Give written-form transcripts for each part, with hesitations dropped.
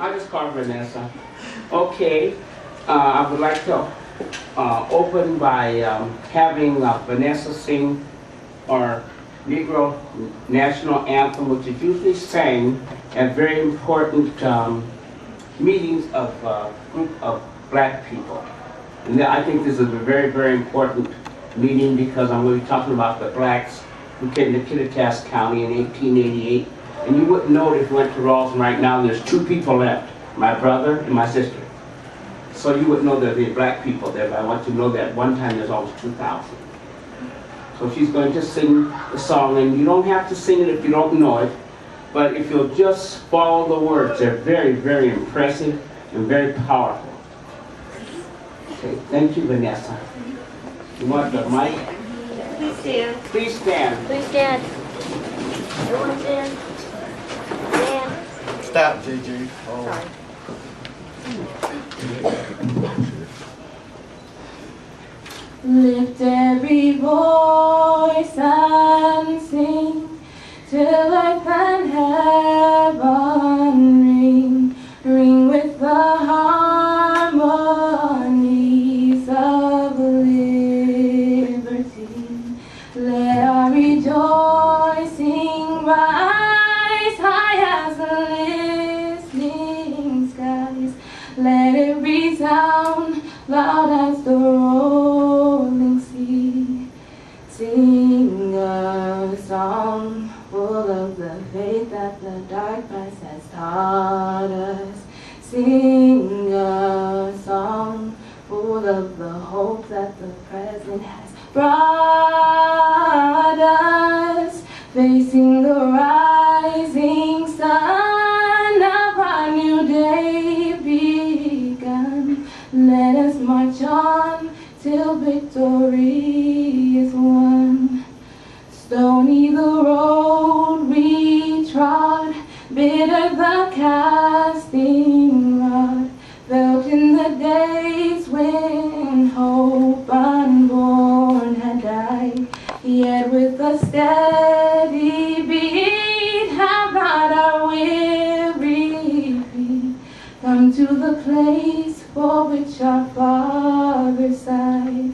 I just call her Vanessa. Okay, I would like to open by having Vanessa sing our Negro National Anthem, which is usually sang at very important meetings of a group of black people. And I think this is a very, very important meeting because I'm going to be talking about the blacks who came to Kittitas County in 1888. And you wouldn't know it if you went to Rawson right now. There's 2 people left, my brother and my sister. So you wouldn't know that there are black people there, but I want you to know that one time there's always 2,000. So she's going to sing the song, and you don't have to sing it if you don't know it, but if you'll just follow the words, they're very, very impressive and very powerful. Okay, thank you, Vanessa. You want the mic? Please stand. Please stand. Please stand. Everyone stand. Stand. Stop, JJ. Oh. Sorry. Lift every voice and sing till earth and heaven ring, ring with the harmonies of liberty. Let our rejoicing rise high as the listening skies. Let it resound loud as the rolling sea. Sing a song full of the faith that the dark past has taught us. Sing a song full of the hope that the present has brought us. Facing the rising sun of our new day begun. Let us march on till victory is won. Stony the road we trod, bitter the casting rod, felt in the days when hope unborn had died. Yet with a steady beat have not our weary feet come to the place for which our Father sighed.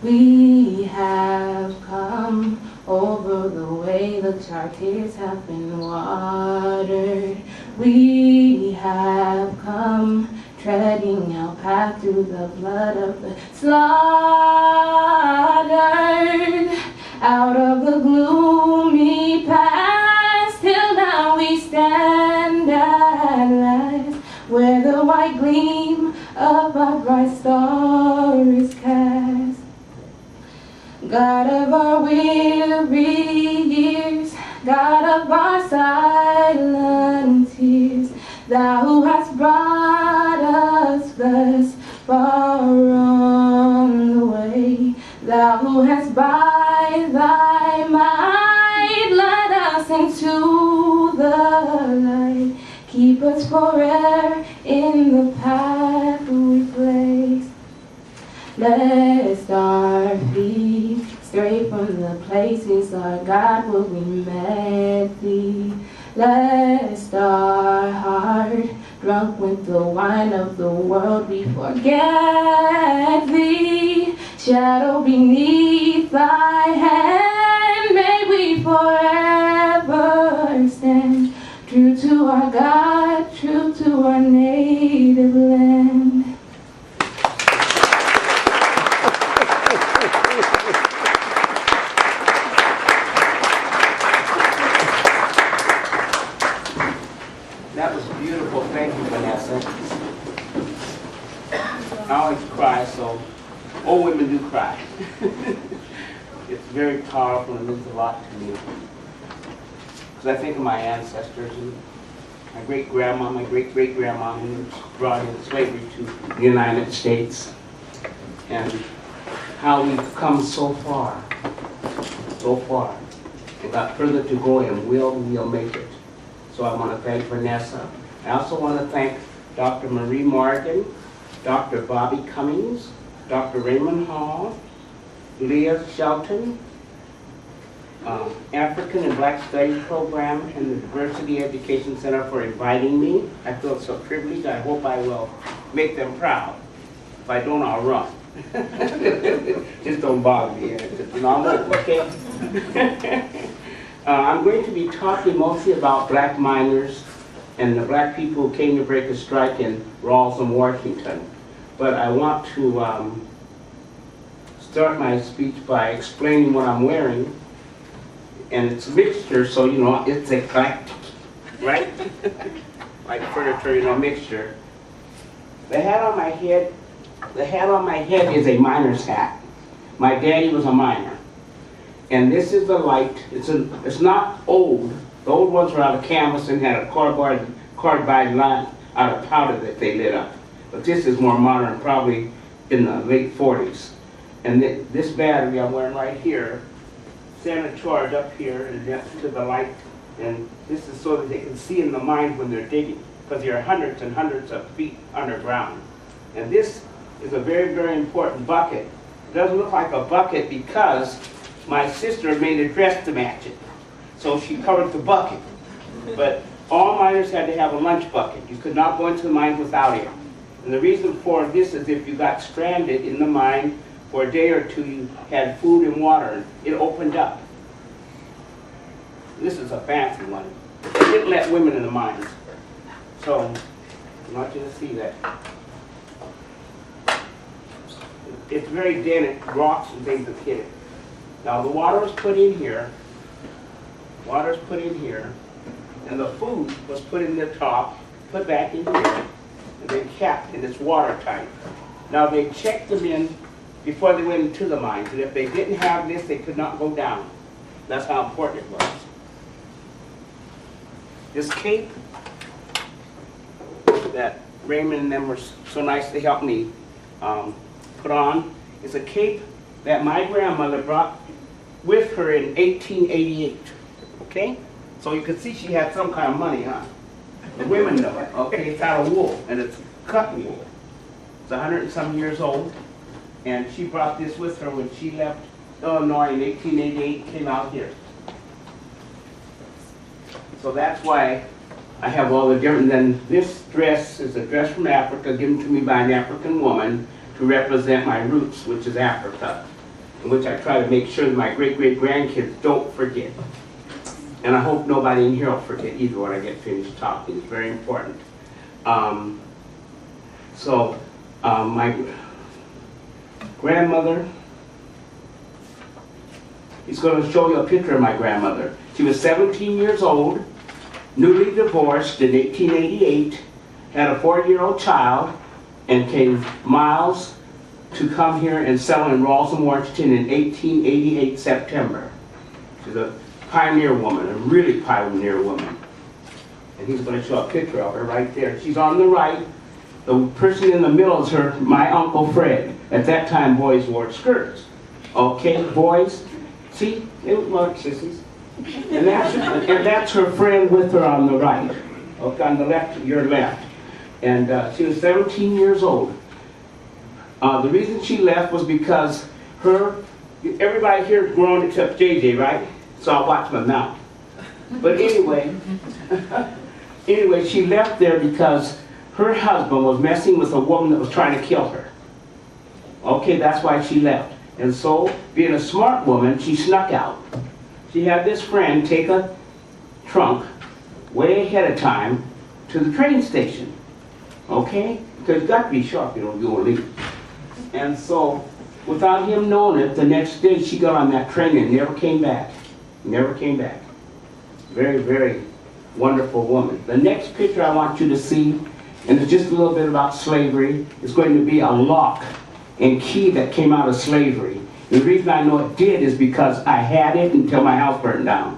We have come over the way which our tears have been watered. We have come treading our path through the blood of the slaughtered. Out of the gloomy past till now we stand at last, where the white gleam of our bright star is cast. God of our weary years, God of our silent tears, Thou who hast brought us thus far on the way, Thou who hast by Thy might led us into the light, keep us forever in the path we place. Lest our feet stray from the places our God will we met Thee. Lest our heart, drunk with the wine of the world, we forget Thee. Shadow beneath Thy hand, may we forever stand, true to our God, true to our native land. That was beautiful. Thank you, Vanessa. I always cry, so old women do cry. It's very powerful and means a lot to me. Because I think of my ancestors and my great-grandma, my great-great-grandma who was brought into slavery to the United States, and how we've come so far, so far. We've got further to go, and we'll make it. So I want to thank Vanessa. I also want to thank Dr. Marie Morgan, Dr. Bobby Cummings, Dr. Raymond Hall, Leah Shelton, African and Black Studies Program and the Diversity Education Center for inviting me. I feel so privileged. I hope I will make them proud. If I don't, I'll run. Just don't bother me. You know, I'm okay. I'm going to be talking mostly about black miners and the black people who came to break a strike in Rawson, Washington. But I want to start my speech by explaining what I'm wearing. And it's a mixture, so you know, it's eclectic, right? Like furniture, you know, mixture. The hat on my head is a miner's hat. My daddy was a miner. And this is the light. It's not old. The old ones were out of canvas and had a carbide line out of powder that they lit up. But this is more modern, probably in the late 40s. And this battery I'm wearing right here, center charge up here and that's to the light. And this is so that they can see in the mine when they're digging, because there are hundreds and hundreds of feet underground. And this is a very, very important bucket. It doesn't look like a bucket because my sister made a dress to match it. So she covered the bucket. But all miners had to have a lunch bucket. You could not go into the mine without it. And the reason for this is if you got stranded in the mine for a day or two, you had food and water. It opened up. This is a fancy one. They didn't let women in the mines. So I want you to see that. It's very dense, rocks and things that hit it. Now the water was put in here. Water's put in here. And the food was put in the top, put back in here, and then capped, and it's watertight. Now they checked them in before they went into the mines, and if they didn't have this, they could not go down. That's how important it was. This cape that Raymond and them were so nice to help me put on is a cape that my grandmother brought with her in 1888. Okay? So you can see she had some kind of money, huh? The women know it. Okay, it's out of wool, and it's cut wool. It's 100 and some years old, and she brought this with her when she left Illinois in 1888, came out here. So that's why I have all the different, then this dress is a dress from Africa given to me by an African woman to represent my roots, which is Africa, in which I try to make sure that my great-great-grandkids don't forget. And I hope nobody in here will forget either when I get finished talking. It's very important. My grandmother, he's going to show you a picture of my grandmother. She was 17 years old, newly divorced in 1888, had a 4-year-old child, and came miles to come here and settle in Rawson, Washington in 1888 September. She's a pioneer woman, a really pioneer woman. And he's going to show a picture of her right there. She's on the right. The person in the middle is my Uncle Fred. At that time, boys wore skirts. Okay, boys? See? They look like sissies. And that's her friend with her on the right. Okay, on the left, your left. And she was 17 years old. The reason she left was because everybody here is grown except JJ, right? So I'll watch my mouth. But anyway, she left there because her husband was messing with a woman that was trying to kill her. Okay, that's why she left. And so, being a smart woman, she snuck out. She had this friend take a trunk way ahead of time to the train station. Okay? Because you got to be sharp, you know, you won't leave. And so, without him knowing it, the next day she got on that train and never came back. Never came back. Very, very wonderful woman. The next picture I want you to see, and it's just a little bit about slavery, is going to be a lock and key that came out of slavery. The reason I know it did is because I had it until my house burned down.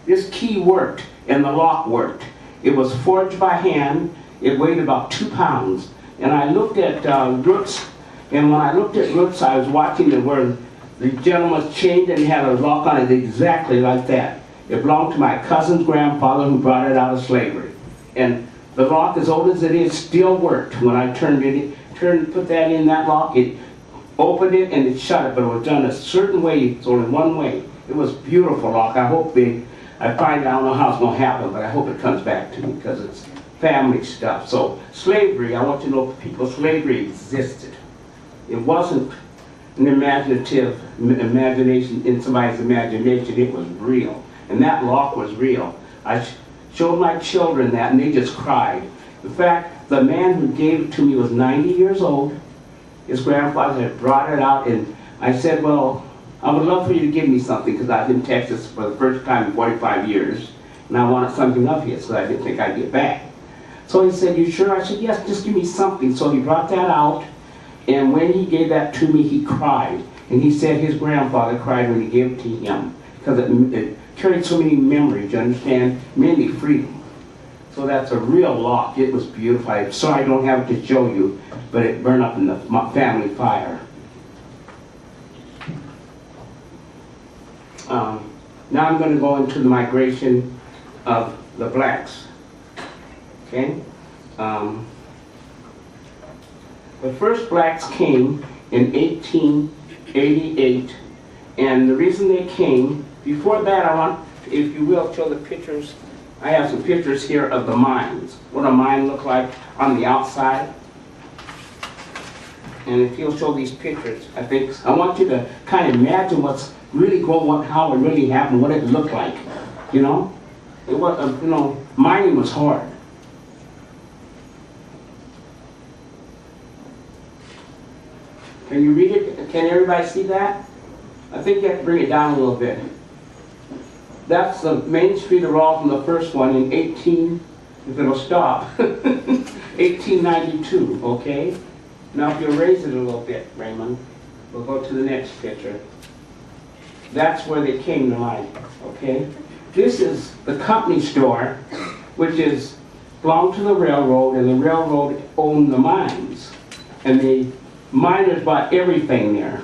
This key worked and the lock worked. It was forged by hand. It weighed about 2 pounds. And I looked at Roots, and when I looked at Roots, I was watching it where the gentleman was chained and had a lock on it exactly like that. It belonged to my cousin's grandfather who brought it out of slavery. And the lock, as old as it is, still worked. When I put that in that lock, it opened it and it shut it, but it was done a certain way. It's only one way. It was beautiful lock. I hope I don't know how it's going to happen, but I hope it comes back to me because it's family stuff. So slavery, I want you to know people, slavery existed. It wasn't an imagination in somebody's imagination. It was real. And that lock was real. I showed my children that and they just cried. In fact, the man who gave it to me was 90 years old. His grandfather had brought it out and I said, well, I would love for you to give me something because I was in Texas for the first time in 45 years and I wanted something of his so I didn't think I'd get back. So he said, you sure? I said, yes, just give me something. So he brought that out and when he gave that to me, he cried. And he said his grandfather cried when he gave it to him because it carried so many memories, you understand? Many freedom. So that's a real lock. It was beautiful. I'm sorry I don't have it to show you, but it burned up in the family fire. Now I'm going to go into the migration of the blacks. Okay? The first blacks came in 1888, and the reason they came, before that I want, if you will, show the pictures. I have some pictures here of the mines, what a mine looked like on the outside. And if you'll show these pictures, I want you to kind of imagine what's really going, how it really happened, what it looked like, you know? It was, mining was hard. Can you read it? Can everybody see that? I think you have to bring it down a little bit. That's the main street of all from the first one in if it'll stop, 1892, okay? Now if you'll raise it a little bit, Raymond, we'll go to the next picture. That's where they came to mine, okay? This is the company store, which belonged to the railroad, and the railroad owned the mines. And the miners bought everything there.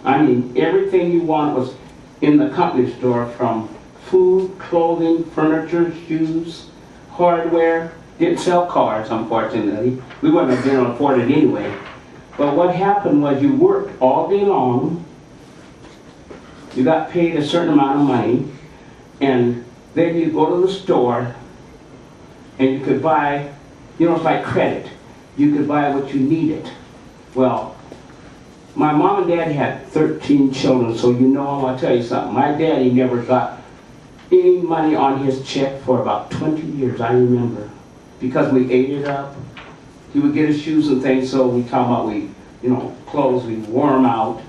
I mean, everything you want was in the company store, from food, clothing, furniture, shoes, hardware. Didn't sell cars, unfortunately. We wouldn't have been able to afford it anyway. But what happened was you worked all day long, you got paid a certain amount of money, and then you go to the store and you could buy, it's like credit. You could buy what you needed. Well, my mom and dad had 13 children, so I want to tell you something. My daddy never got any money on his check for about 20 years, I remember. Because we ate it up. He would get his shoes and things, so we talk about clothes, we wore them out.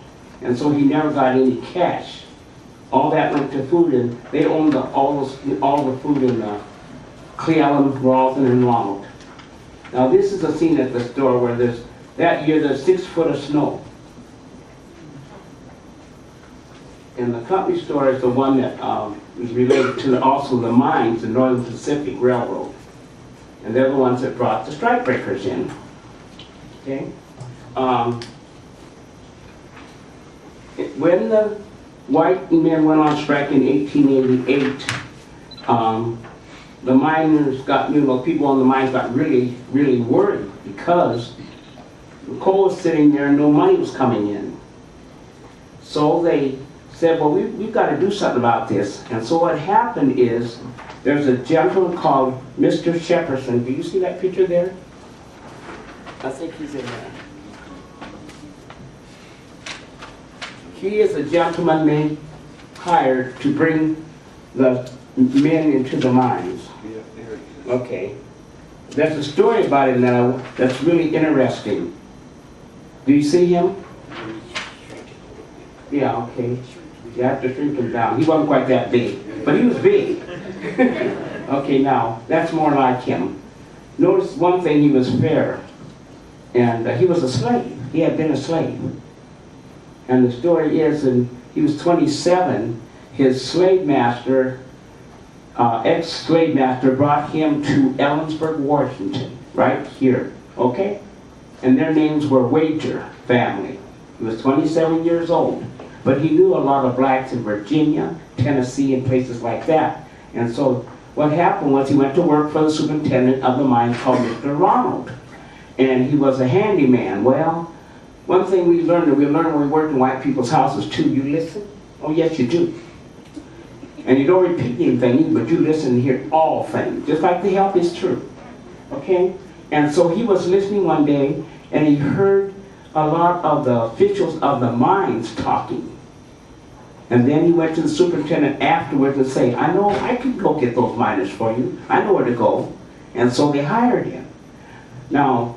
And so he never got any cash. All that went to food, and they owned all the food in Cleveland, Ralston, and Ronald. Now this is a scene at the store where that year there's 6 foot of snow. And the company store is the one that is related to also the mines, the Northern Pacific Railroad. And they're the ones that brought the strikebreakers in. Okay? When the white men went on strike in 1888, the miners got, people on the mines got really, really worried because the coal was sitting there and no money was coming in. So they said, well, we've got to do something about this. And so what happened is, there's a gentleman called Mr. Shepperson. Do you see that picture there? I think he's in there. He is a gentleman hired to bring the men into the mines. Yeah, there he is. Okay. There's a story about him that's really interesting. Do you see him? Yeah, okay. You have to shrink him down. He wasn't quite that big, but he was big. Okay, now, that's more like him. Notice one thing, he was fair. And he was a slave. He had been a slave. And the story is, he was 27, his slave master, ex-slave master, brought him to Ellensburg, Washington, right here, okay? And their names were Wager family. He was 27 years old. But he knew a lot of blacks in Virginia, Tennessee, and places like that. And so what happened was he went to work for the superintendent of the mine called Mr. Ronald. And he was a handyman. Well, One thing we learned when we work in white people's houses too, you listen. Oh yes, you do. And you don't repeat anything, but you listen and hear all things, just like the help is true. Okay? And so he was listening one day, and he heard a lot of the officials of the mines talking. And then he went to the superintendent afterwards and said, I know I can go get those miners for you. I know where to go. And so they hired him. Now,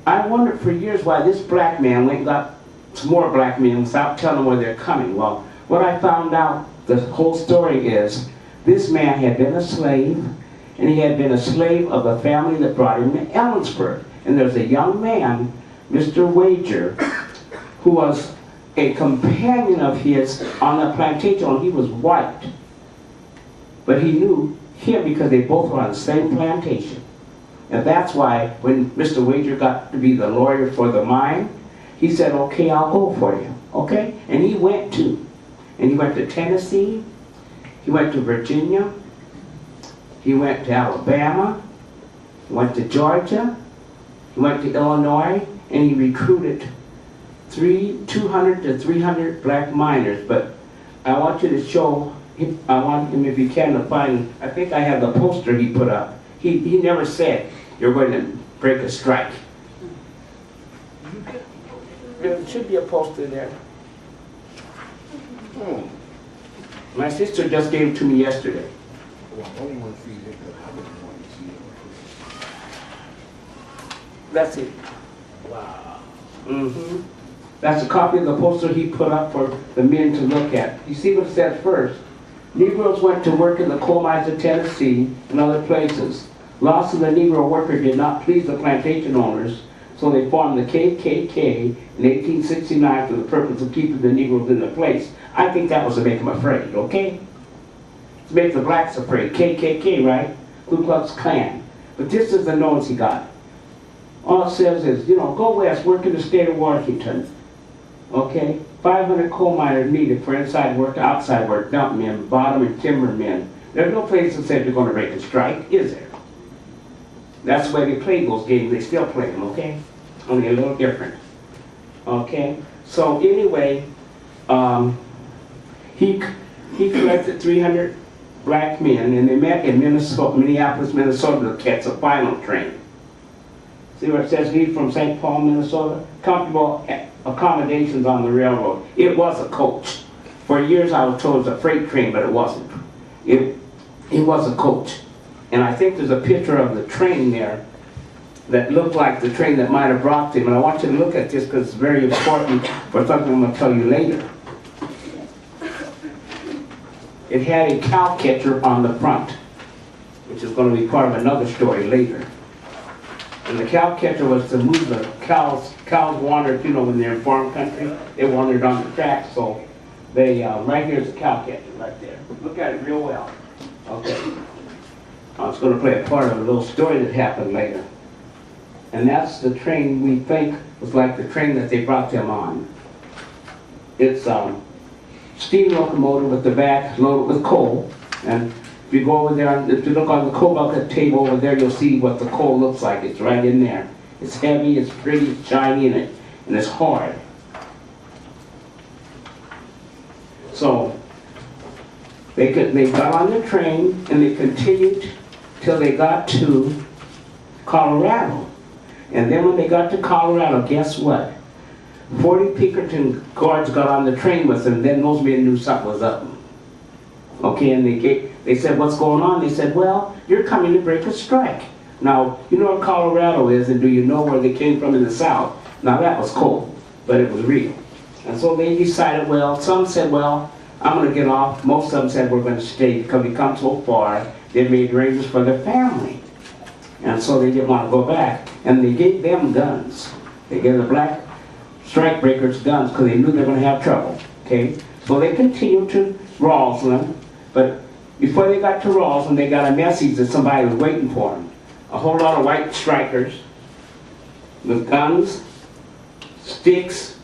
I wondered for years why this black man went and got some more black men without telling them where they're coming. Well, what I found out, the whole story is, this man had been a slave, and he had been a slave of the family that brought him to Ellensburg. And there's a young man, Mr. Wager, who was a companion of his on the plantation. He was white. But he knew him because they both were on the same plantation. And that's why when Mr. Wager got to be the lawyer for the mine, he said, okay, I'll go for you. Okay? And he went too. And he went to Tennessee. He went to Virginia. He went to Alabama. He went to Georgia. He went to Illinois. And he recruited 200 to 300 black miners. But I want you to show, I want him, if you can, to find, I think I have the poster he put up. He never said, you're going to break a strike. There should be a poster there. My sister just gave it to me yesterday. That's it. Wow. Mm-hmm. That's a copy of the poster he put up for the men to look at. You see what it says first? Negroes went to work in the coal mines of Tennessee and other places. Loss of the Negro worker did not please the plantation owners, so they formed the KKK in 1869 for the purpose of keeping the Negroes in their place. I think that was to make them afraid, okay? To make the blacks afraid. KKK, right? Ku Klux Klan. But this is the notice he got. All it says is, go west, work in the state of Washington. Okay? 500 coal miners needed for inside work, outside work, dump men, bottom and timber men. There's no place that said you're going to break a strike, is there? That's the way they played those games. They still play them, okay? Only a little different. Okay? So anyway, he collected 300 black men, and they met in Minneapolis, Minnesota to catch the final train. See where it says leave from St. Paul, Minnesota? Comfortable accommodations on the railroad. It was a coach. For years I was told it was a freight train, but it wasn't. It was a coach. And I think there's a picture of the train there that looked like the train that might have brought them. And I want you to look at this because it's very important for something I'm going to tell you later. It had a cow catcher on the front, which is going to be part of another story later. And the cow catcher was to move the cows. Cows wandered, when they're in farm country, they wandered on the track. So they, right here is the cow catcher right there. Look at it real well. Okay. I was going to play a part of a little story that happened later. And that's the train we think was like the train that they brought them on. It's steam locomotive with the back loaded with coal. And if you go over there, if you look on the coal bucket table over there, you'll see what the coal looks like. It's right in there. It's heavy, it's pretty, it's shiny, and it's hard. So they got on the train and they continued till they got to Colorado. And then when they got to Colorado, guess what? 40 Pinkerton guards got on the train with them, then those men knew something was up. Okay, and they said, what's going on? They said, well, you're coming to break a strike. Now, you know where Colorado is, and do you know where they came from in the South? Now, that was cold, but it was real. And so they decided, well, some said, well, I'm going to get off. Most of them said, we're going to stay because we come so far. They made arrangements for their family. And so they didn't want to go back. And they gave them guns. They gave the black strike breakers guns because they knew they were going to have trouble. Okay? So they continued to Rawlsland. But before they got to Rawlsland, they got a message that somebody was waiting for them. A whole lot of white strikers with guns, sticks,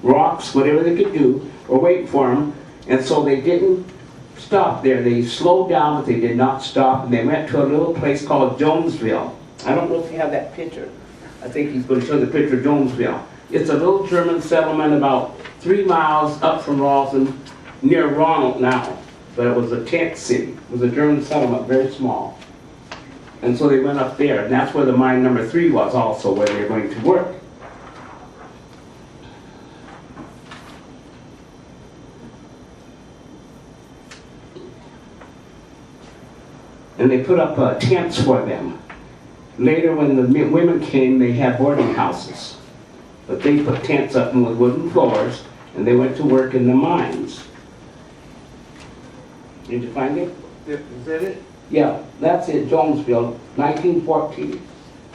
rocks, whatever they could do, were waiting for them. And so they didn't stop there. They slowed down, but they did not stop. And they went to a little place called Jonesville. I don't know if you have that picture. I think he's going to show the picture of Jonesville. It's a little German settlement about 3 miles up from Rawson, near Ronald now. But it was a tent city. It was a German settlement, very small. And so they went up there, and that's where the mine number 3 was also, where they were going to work. And they put up tents for them. Later, when the women came, they had boarding houses. But they put tents up with wooden floors, and they went to work in the mines. Did you find it? Is that it? Yeah, that's it, Jonesville, 1914.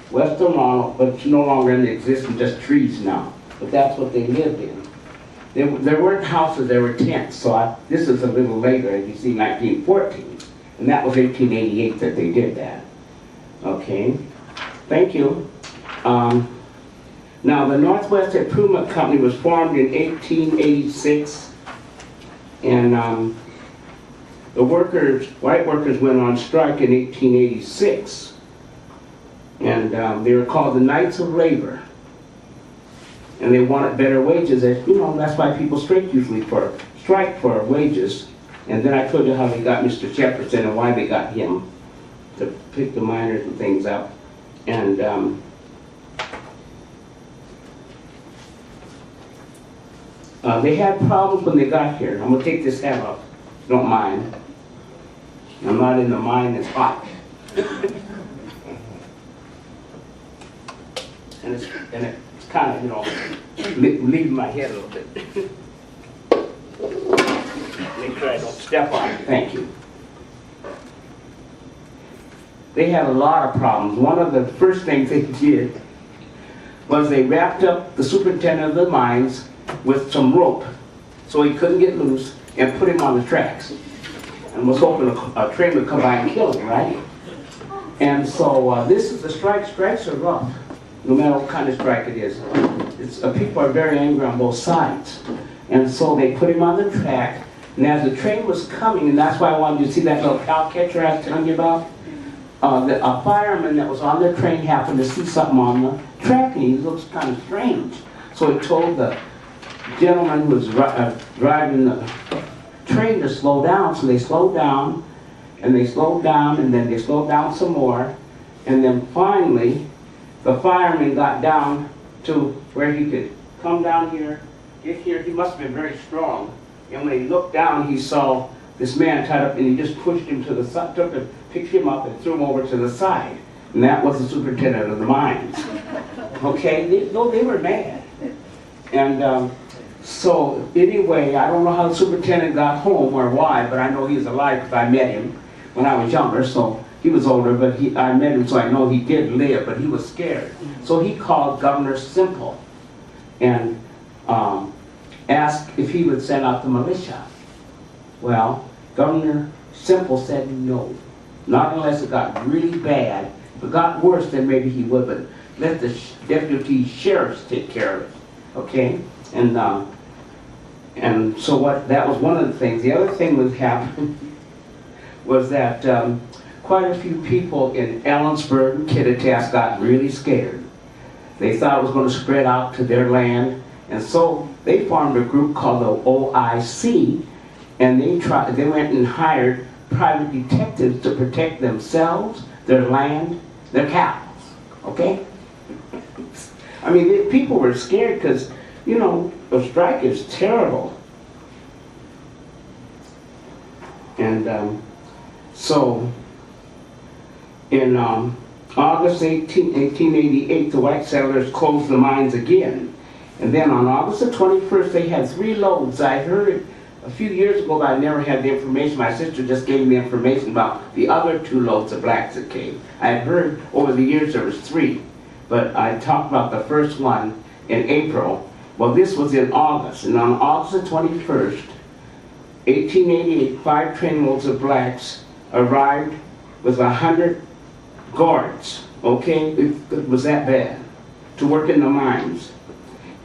Western Ronald, but it's no longer in existence, just trees now. But that's what they lived in. There weren't houses, there were tents. So this is a little later, as you see, 1914. And that was 1888 that they did that. Okay, thank you. Now, the Northwest Improvement Company was formed in 1886. And the workers, white workers, went on strike in 1886. And they were called the Knights of Labor. And they wanted better wages. As, you know, that's why people strike for wages. And then I told you how they got Mr. Jefferson and why they got him to pick the miners and things up. And they had problems when they got here. I'm going to take this hat off, if you don't mind. I'm not in the mine, it's hot. and it's kind of, you know, leaving my head a little bit. Make sure I don't step on it. Thank you. They had a lot of problems. One of the first things they did was they wrapped up the superintendent of the mines with some rope so he couldn't get loose and put him on the tracks. And was hoping a train would come by and kill him, right? And so this is the strike. Strikes are rough, no matter what kind of strike it is. People are very angry on both sides. And so they put him on the track, and as the train was coming, and that's why I wanted you to see that little cow catcher I was telling you about, a fireman that was on the train happened to see something on the track, and he looks kind of strange. So he told the gentleman who was driving the train to slow down. So they slowed down, and they slowed down, and then they slowed down some more, and then finally the fireman got down to where he could come down here, get here. He must have been very strong, and when he looked down, he saw this man tied up, and he just pushed him to the side, picked him up and threw him over to the side, and that was the superintendent of the mines. Okay, they were mad. And so anyway, I don't know how the superintendent got home or why, but I know he's alive because I met him when I was younger. So he was older, but I met him, so I know he did live, but he was scared. So he called Governor Simple and asked if he would send out the militia. Well, Governor Simple said no, not unless it got really bad. If it got worse, then maybe he would, but let the deputy sheriffs take care of it. Okay, and so that was one of the things. The other thing that happened was that quite a few people in Ellensburg and Kittitas got really scared. They thought it was going to spread out to their land, and so they formed a group called the OIC, and they went and hired private detectives to protect themselves, their land, their cows. Okay. I mean, people were scared because, you know, a strike is terrible. And so in August 1888, the white settlers closed the mines again. And then on August the 21st, they had 3 loads. I heard a few years ago, but I never had the information. My sister just gave me the information about the other 2 loads of blacks that came. I had heard over the years there was 3. But I talked about the first one in April. Well, this was in August, and on August the 21st, 1888, 5 trainloads of blacks arrived with 100 guards, okay? It was that bad, to work in the mines.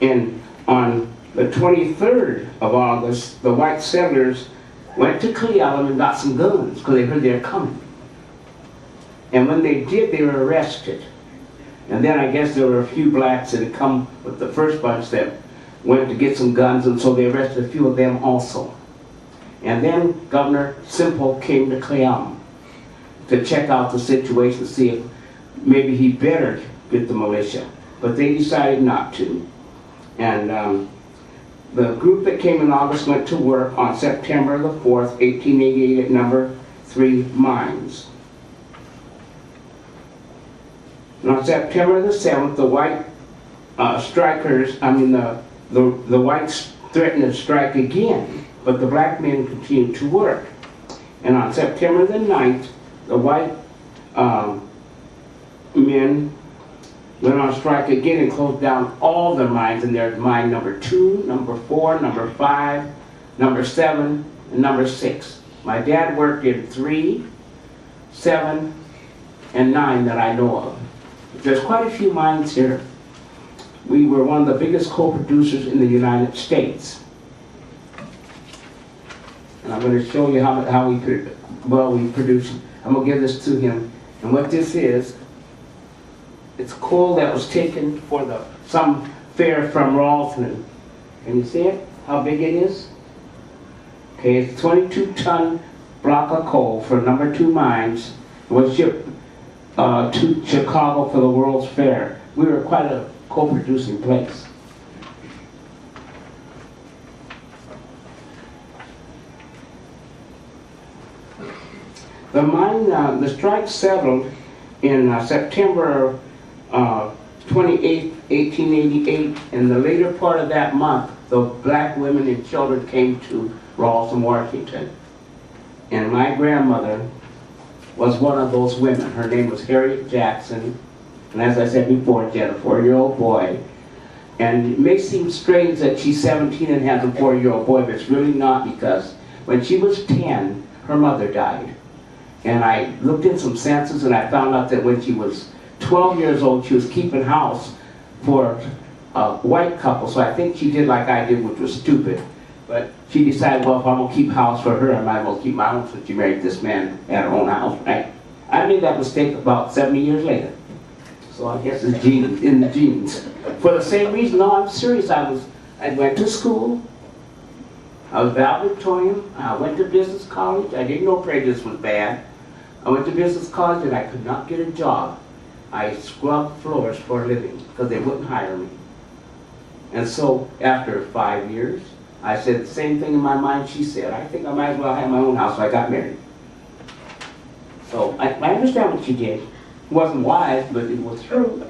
And on the 23rd of August, the white settlers went to Cle Elum and got some guns, because they heard they were coming. And when they did, they were arrested. And then I guess there were a few blacks that had come with the first bunch that went to get some guns, and so they arrested a few of them also. And then Governor Simple came to Clayam to check out the situation, to see if maybe he better get the militia. But they decided not to. And the group that came in August went to work on September the 4th, 1888 at number 3 mines. And on September the 7th, the white the whites threatened to strike again, but the black men continued to work. And on September the 9th, the white men went on strike again and closed down all the mines, and there's mine number 2, number 4, number 5, number 7, and number 6. My dad worked in 3, 7, and 9 that I know of. There's quite a few mines here. We were one of the biggest coal producers in the United States. And I'm going to show you how we produce. I'm going to give this to him. And what this is, it's coal that was taken for some fair from Ralston. Can you see it? How big it is? Okay, it's a 22-ton block of coal for number 2 mines. It was shipped to Chicago for the World's Fair. We were quite a coal-producing place. The strike settled in September 28, 1888. In the later part of that month, the black women and children came to Ralston, Washington. And my grandmother was one of those women. Her name was Harriet Jackson. And as I said before, she had a 4-year-old boy. And it may seem strange that she's 17 and has a 4-year-old boy, but it's really not, because when she was 10, her mother died. And I looked in some census and I found out that when she was 12 years old, she was keeping house for a white couple. So I think she did like I did, which was stupid. But she decided, well, if I'm going to keep house for her, I might as well keep my own, since she married this man at her own house, right? I made that mistake about 70 years later. So I guess it's in the genes. For the same reason, no, I'm serious. I went to school. I was valedictorian. I went to business college. I didn't know prejudice was bad. I went to business college and I could not get a job. I scrubbed floors for a living because they wouldn't hire me. And so after 5 years, I said the same thing in my mind she said. I think I might as well have my own house, so I got married. So I understand what she did. It wasn't wise, but it was true.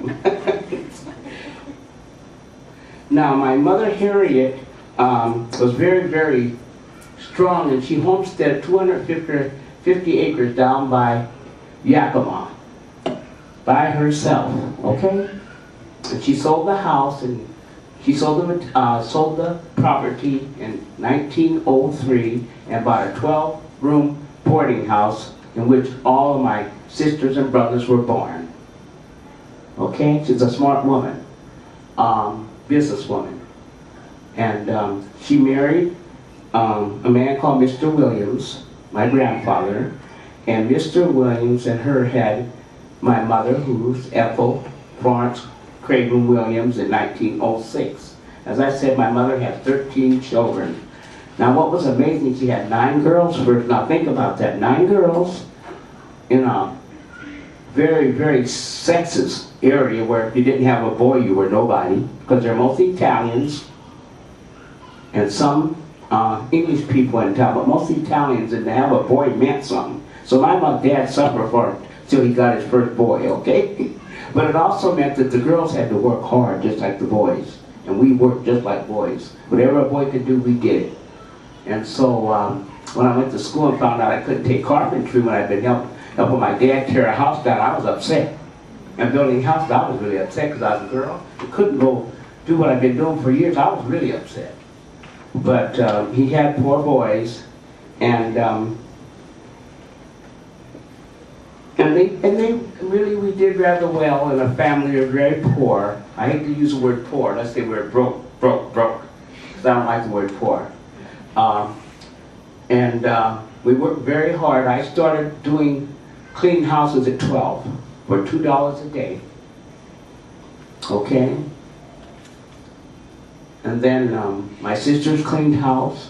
Now, my mother, Harriet, was very, very strong, and she homesteaded 250 acres down by Yakima by herself, okay? And she sold the house, and she sold the property in 1903 and bought a 12-room boarding house in which all of my sisters and brothers were born. Okay, she's a smart woman, businesswoman. And she married a man called Mr. Williams, my grandfather, and Mr. Williams and her had my mother, who's Ethel Florence Craven Williams, in 1906. As I said, my mother had 13 children. Now what was amazing, she had 9 girls first. Now think about that, 9 girls in a very, very sexist area where if you didn't have a boy, you were nobody, because they're mostly Italians and some English people in town, but mostly Italians, and to have a boy meant something. So my dad suffered for it till he got his first boy, okay? But it also meant that the girls had to work hard just like the boys, and we worked just like boys. Whatever a boy could do, we did it. And so when I went to school and found out I couldn't take carpentry when I'd been helping my dad tear a house down, I was upset. And building a house, I was really upset because I was a girl. I couldn't go do what I'd been doing for years. I was really upset. But he had 4 boys, and they really, we did rather well in a family who were very poor. I hate to use the word poor. Let's say we're broke, because I don't like the word poor. We worked very hard. I started doing clean houses at 12 for $2 a day. Okay? And then my sisters cleaned house.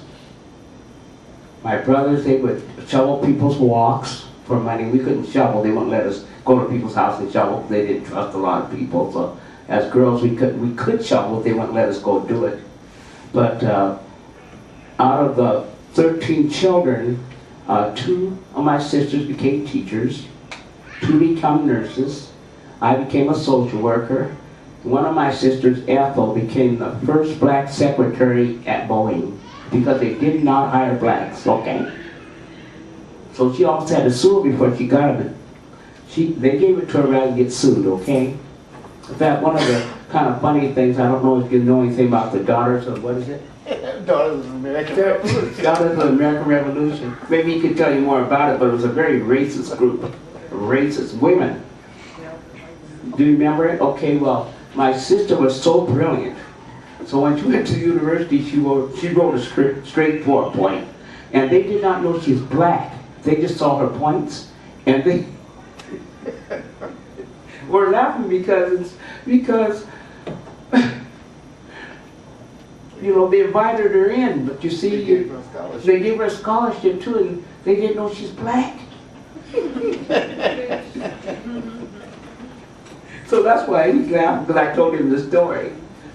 My brothers, they would shovel people's walks for money. We couldn't shovel. They wouldn't let us go to people's house and shovel because they didn't trust a lot of people. So as girls, we could shovel. They wouldn't let us go do it. But out of the 13 children, 2 of my sisters became teachers. 2 became nurses. I became a social worker. One of my sisters, Ethel, became the first black secretary at Boeing because they did not hire blacks, okay? So she also had to sue before she got it. They gave it to her rather than get sued, okay? In fact, one of the kind of funny things, I don't know if you know anything about the Daughters of, what is it? Daughters of the American Revolution. Daughters of the American Revolution. Maybe he could tell you more about it, but it was a very racist group. Racist women. Do you remember it? Okay, well, my sister was so brilliant. So when she went to the university, she wrote a straight 4 point. And they did not know she's black. They just saw her points. And they were laughing because you know, they invited her in. But you see, They gave her a scholarship. they gave her a scholarship too, and they didn't know she's black. So that's why he's laughing, because I told him the story.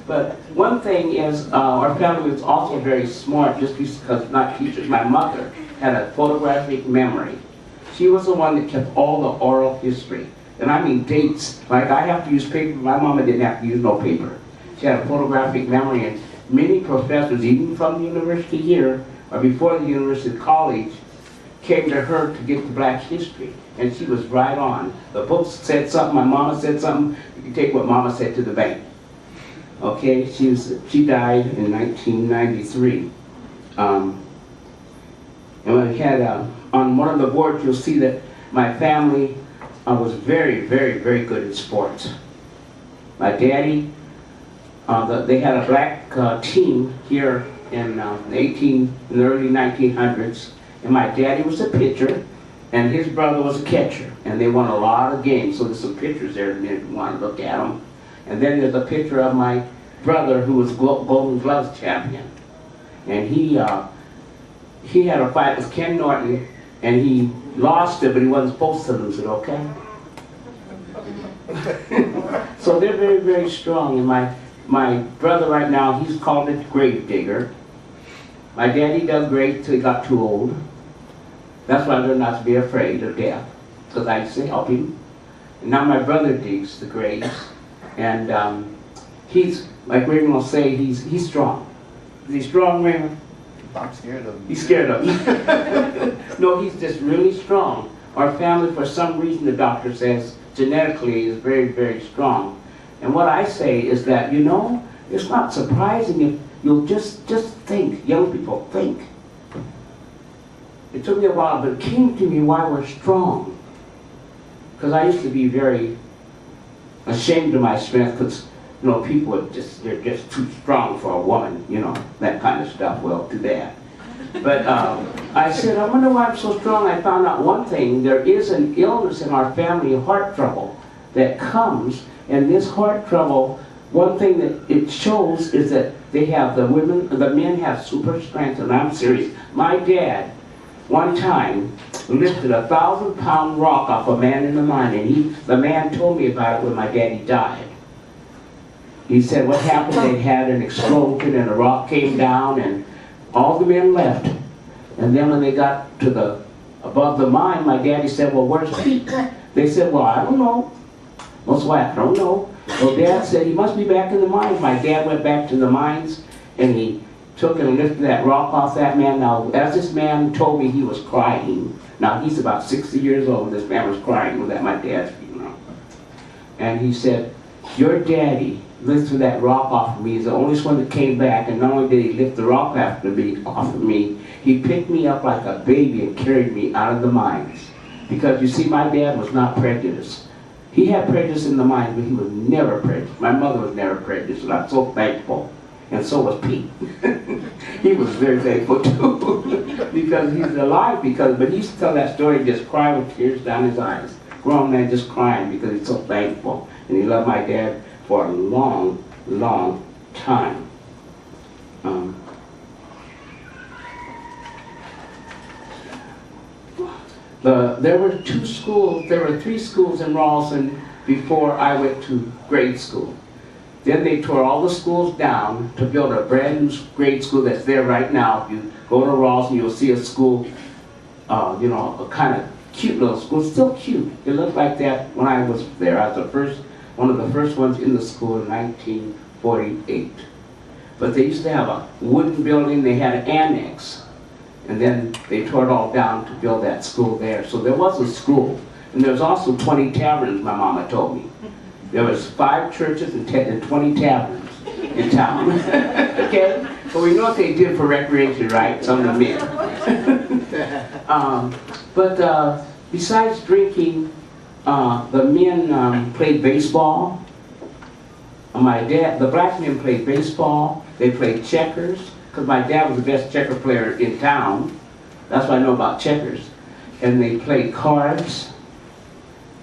But one thing is, our family was also very smart, just because, not teachers. My mother had a photographic memory. She was the one that kept all the oral history. And I mean dates. Like I have to use paper, my mama didn't have to use no paper. She had a photographic memory, and many professors, even from the university here, or before the university college, came to her to get the black history. And she was right on. The books said something, my mama said something, you can take what mama said to the bank. Okay, she died in 1993. And when we had, on one of the boards, you'll see that my family was very, very, very good at sports. My daddy, they had a black team here in the early 1900s, and my daddy was a pitcher, and his brother was a catcher, and they won a lot of games. So there's some pictures there if you want to look at them. And then there's a picture of my brother who was Golden Gloves champion, and he had a fight with Ken Norton, and he lost it, but he wasn't supposed to lose it. Okay. So they're very, very strong, and my brother right now, he's called a grave digger. My daddy does great till he got too old. That's why I learned not to be afraid of death, because I used to help him. And now my brother digs the graves, and he's, like Raymond will say, he's strong. Is he strong, Raymond? I'm scared of him. He's scared of him. No, he's just really strong. Our family, for some reason, the doctor says, genetically is very, very strong. And what I say is that, you know, it's not surprising if you'll just think, young people think. It took me a while, but it came to me why we're strong. Because I used to be very ashamed of my strength, because, you know, people are they're just too strong for a woman, you know, that kind of stuff. Well, too bad. But I said, I wonder why I'm so strong. I found out one thing. There is an illness in our family, heart trouble, that comes. And this heart trouble, one thing that it shows is that they have, the men have super strength, and I'm serious. My dad, one time, lifted a 1,000-pound rock off a man in the mine, and the man told me about it when my daddy died. He said what happened, they had an explosion, and the rock came down, and all the men left. And then when they got to above the mine, my daddy said, well, where's Pete? They said, well, I don't know. What's what? I don't know. Well, Dad said he must be back in the mines. My dad went back to the mines, and he took and lifted that rock off that man. Now, as this man told me, he was crying. Now, he's about 60 years old. This man was crying. Was at my dad's funeral. And he said, your daddy lifted that rock off of me. He's the only one that came back, and not only did he lift the rock off of me, he picked me up like a baby and carried me out of the mines. Because, you see, my dad was not prejudiced. He had prejudice in the mines, but he was never prejudiced. My mother was never prejudiced, and I'm so thankful. And so was Pete. He was very thankful too, because he's alive. But he used to tell that story and just cry with tears down his eyes. Grown man just crying because he's so thankful, and he loved my dad for a long, long time. There were three schools in Ralston before I went to grade school. Then they tore all the schools down to build a brand new grade school that's there right now. If you go to Ralston, you'll see a school, a kind of cute little school, still cute. It looked like that when I was there. I was one of the first ones in the school in 1948. But they used to have a wooden building, they had an annex. And then they tore it all down to build that school there. So there was a school. And there was also 20 taverns, my mama told me. There was 5 churches and 20 taverns in town. Okay? But we know what they did for recreation, right? Some of the men. But besides drinking, the men played baseball. The black men played baseball. They played checkers. Because my dad was the best checker player in town. That's what I know about checkers. And they played cards.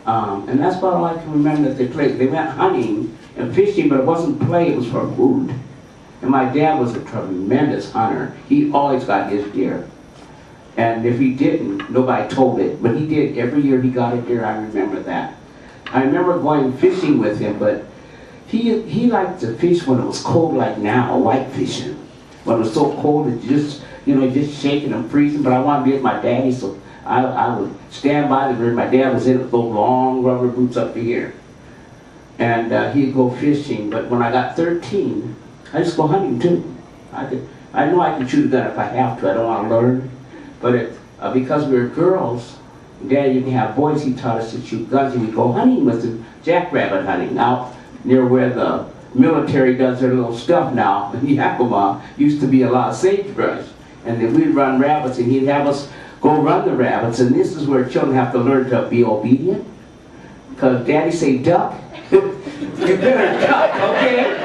And that's about all I can remember that they played. They went hunting and fishing, but it wasn't play, it was for food. And my dad was a tremendous hunter. He always got his deer. And if he didn't, nobody told it. But he did. Every year he got a deer, I remember that. I remember going fishing with him, but he liked to fish when it was cold like now, white fishing. When it was so cold, it just shaking and freezing. But I wanted to be with my daddy, so I would stand by the river. My dad was in those long rubber boots up to here. And he'd go fishing. But when I got 13, I just go hunting too. I know I can shoot a gun if I have to. I don't want to learn. But because we were girls, Daddy didn't have boys, he taught us to shoot guns. And we'd go hunting with him, jackrabbit hunting, out near where the military does their little stuff now. In Yakima used to be a lot of sagebrush. And then we'd run rabbits, and he'd have us go run the rabbits. And this is where children have to learn to be obedient. Because Daddy say duck, you better duck, okay?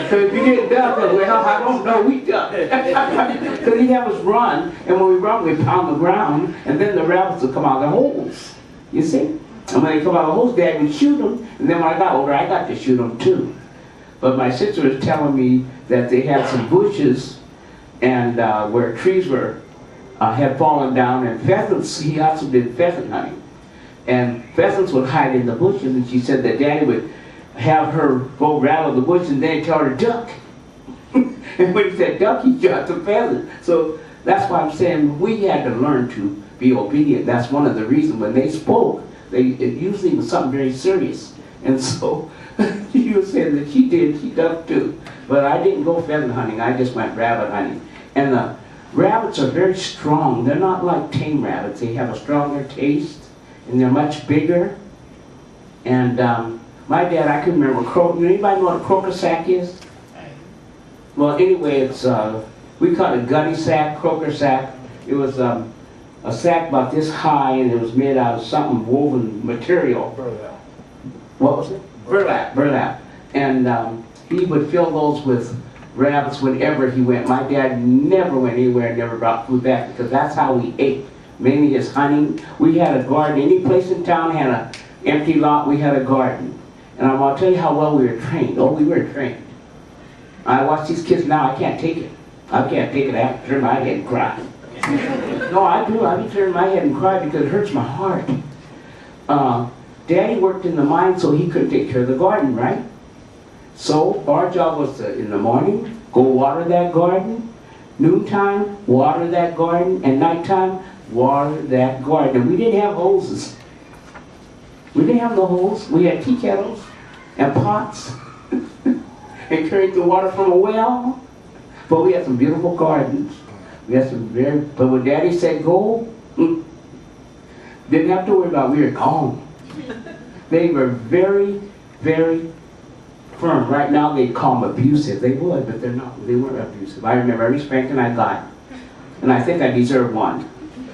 So if you didn't duck, well, I don't know, we duck. Because he'd have us run, and when we run, we pound the ground, and then the rabbits would come out of the holes, you see? And when they come out of the holes, Dad would shoot them, and then when I got older, I got to shoot them too. But my sister was telling me that they had some bushes, and where trees had fallen down, and pheasants, he also did pheasant hunting. And pheasants would hide in the bushes, and she said that Daddy would have her go rattle the bush and then tell her duck. And when he said duck, he shot the pheasant. So that's why I'm saying we had to learn to be obedient. That's one of the reasons when they spoke, it usually was something very serious. And so you were saying that she ducked too. But I didn't go pheasant hunting, I just went rabbit hunting. And the rabbits are very strong. They're not like tame rabbits. They have a stronger taste. And they're much bigger. And my dad, I can remember, anybody know what a croaker sack is? Well, anyway, it's, we call it a gunny sack, croaker sack. It was a sack about this high, and it was made out of something woven material. Burlap. What was it? Burlap. And he would fill those with rabbits whenever he went. My dad never went anywhere and never brought food back, because that's how we ate. Mainly his hunting. We had a garden. Any place in town had an empty lot, we had a garden. And I'm going to tell you how well we were trained. Oh, we were trained. I watch these kids now, I can't take it. I can't take it. I have to turn my head and cry. No, I do. I be turning my head and cry because it hurts my heart. Daddy worked in the mine, so he couldn't take care of the garden, right? So our job was to, in the morning, go water that garden. Noontime, water that garden. And nighttime, water that garden. And we didn't have hoses. We didn't have no hose. We had tea kettles and pots and carried the water from a well. But we had some beautiful gardens. We had some but when Daddy said go, didn't have to worry about it. We were gone. They were very, very firm. Right now they call them abusive. They would, but they're not. They weren't abusive. I remember every spanking I got. And I think I deserved one.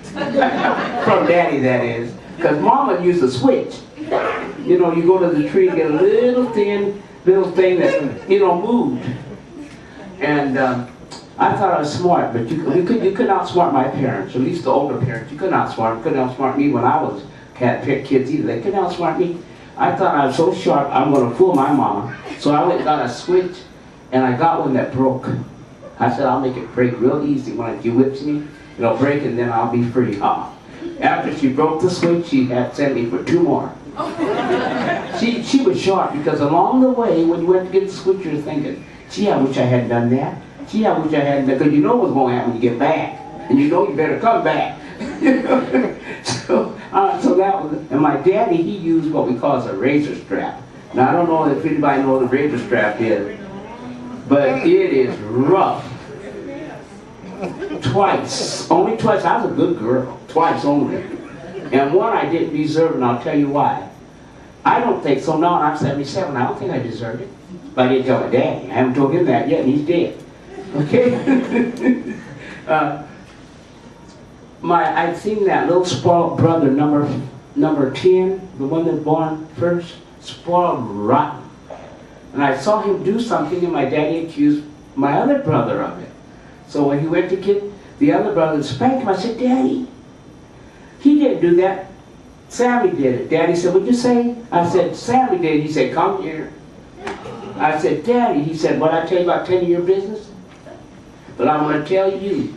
From Daddy, that is. Because Mama used a switch. You know, you go to the tree and get a little thing that, moved. And I thought I was smart, but you could outsmart my parents, at least the older parents. You couldn't outsmart me when I was had kids either. They couldn't outsmart me. I thought I was so sharp, I'm gonna fool my mama. So I went and got a switch, and I got one that broke. I said, I'll make it break real easy. When she whips me, it'll break and then I'll be free. After she broke the switch, she had sent me for 2 more. She was sharp because along the way, when you went to get the switch, you're thinking, gee, I wish I hadn't done that. Gee, I wish I hadn't done that. Because you know what's going to happen when you get back. And you know you better come back. So that was, and my daddy, he used what we call a razor strap. Now, I don't know if anybody knows what a razor strap is, but it is rough. Twice, only twice. I was a good girl, twice only. And one I didn't deserve, and I'll tell you why. I don't think so. Now I'm 77. I don't think I deserved it. But I didn't tell my daddy. I haven't told him that yet, and he's dead. Okay? I'd seen that little spoiled brother, number 10, the one that born first, spoiled rotten. And I saw him do something, and my daddy accused my other brother of it. So when he went to get the other brother to spank him, I said, Daddy, he didn't do that. Sammy did it. Daddy said, what'd you say? I said, Sammy did it. He said, come here. I said, Daddy, he said, what I tell you about taking your business? But I'm going to tell you,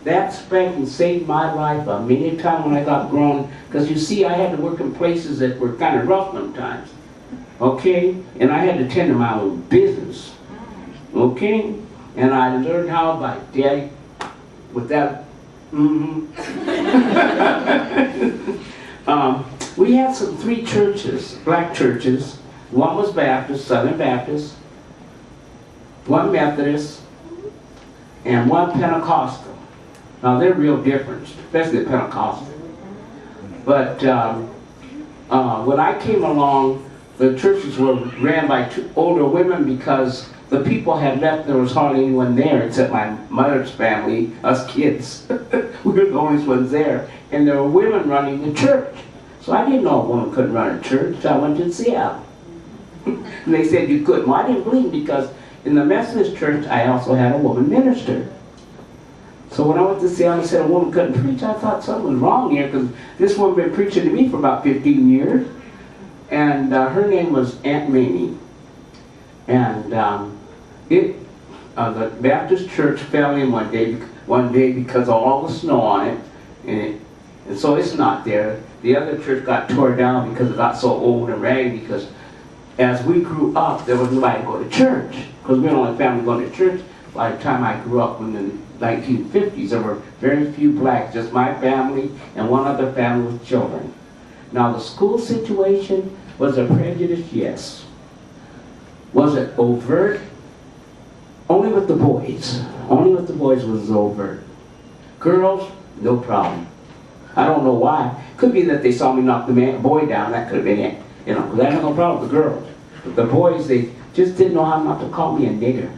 that spanking saved my life many times when I got grown. Because you see, I had to work in places that were kind of rough sometimes. Okay? And I had to tend to my own business. Okay? And I learned how by Daddy with that. We had 3 churches, black churches. One was Baptist, Southern Baptist, one Methodist, and one Pentecostal. Now they're real different, especially the Pentecostal. But when I came along, the churches were ran by 2 older women because the people had left. There was hardly anyone there except my mother's family, us kids. We were the only ones there. And there were women running the church. So I didn't know a woman couldn't run a church, so I went to Seattle. And they said you couldn't. Well, I didn't believe because in the Methodist church, I also had a woman minister. So when I went to Seattle and said a woman couldn't preach, I thought something was wrong here because this woman had been preaching to me for about 15 years. And her name was Aunt Mamie. And the Baptist church fell in one day because of all the snow on it. And so it's not there. The other church got torn down because it got so old and raggedy because as we grew up, there was nobody to go to church. Because we were the only family going to church. By the time I grew up in the 1950s, there were very few blacks, just my family and one other family with children. Now the school situation, was a prejudice? Yes. Was it overt? Only with the boys. Only with the boys was it overt. Girls, no problem. I don't know why. Could be that they saw me knock the boy down. That could have been it. You know, because I had no problem with the girls. But the boys, they just didn't know how not to call me a nigger.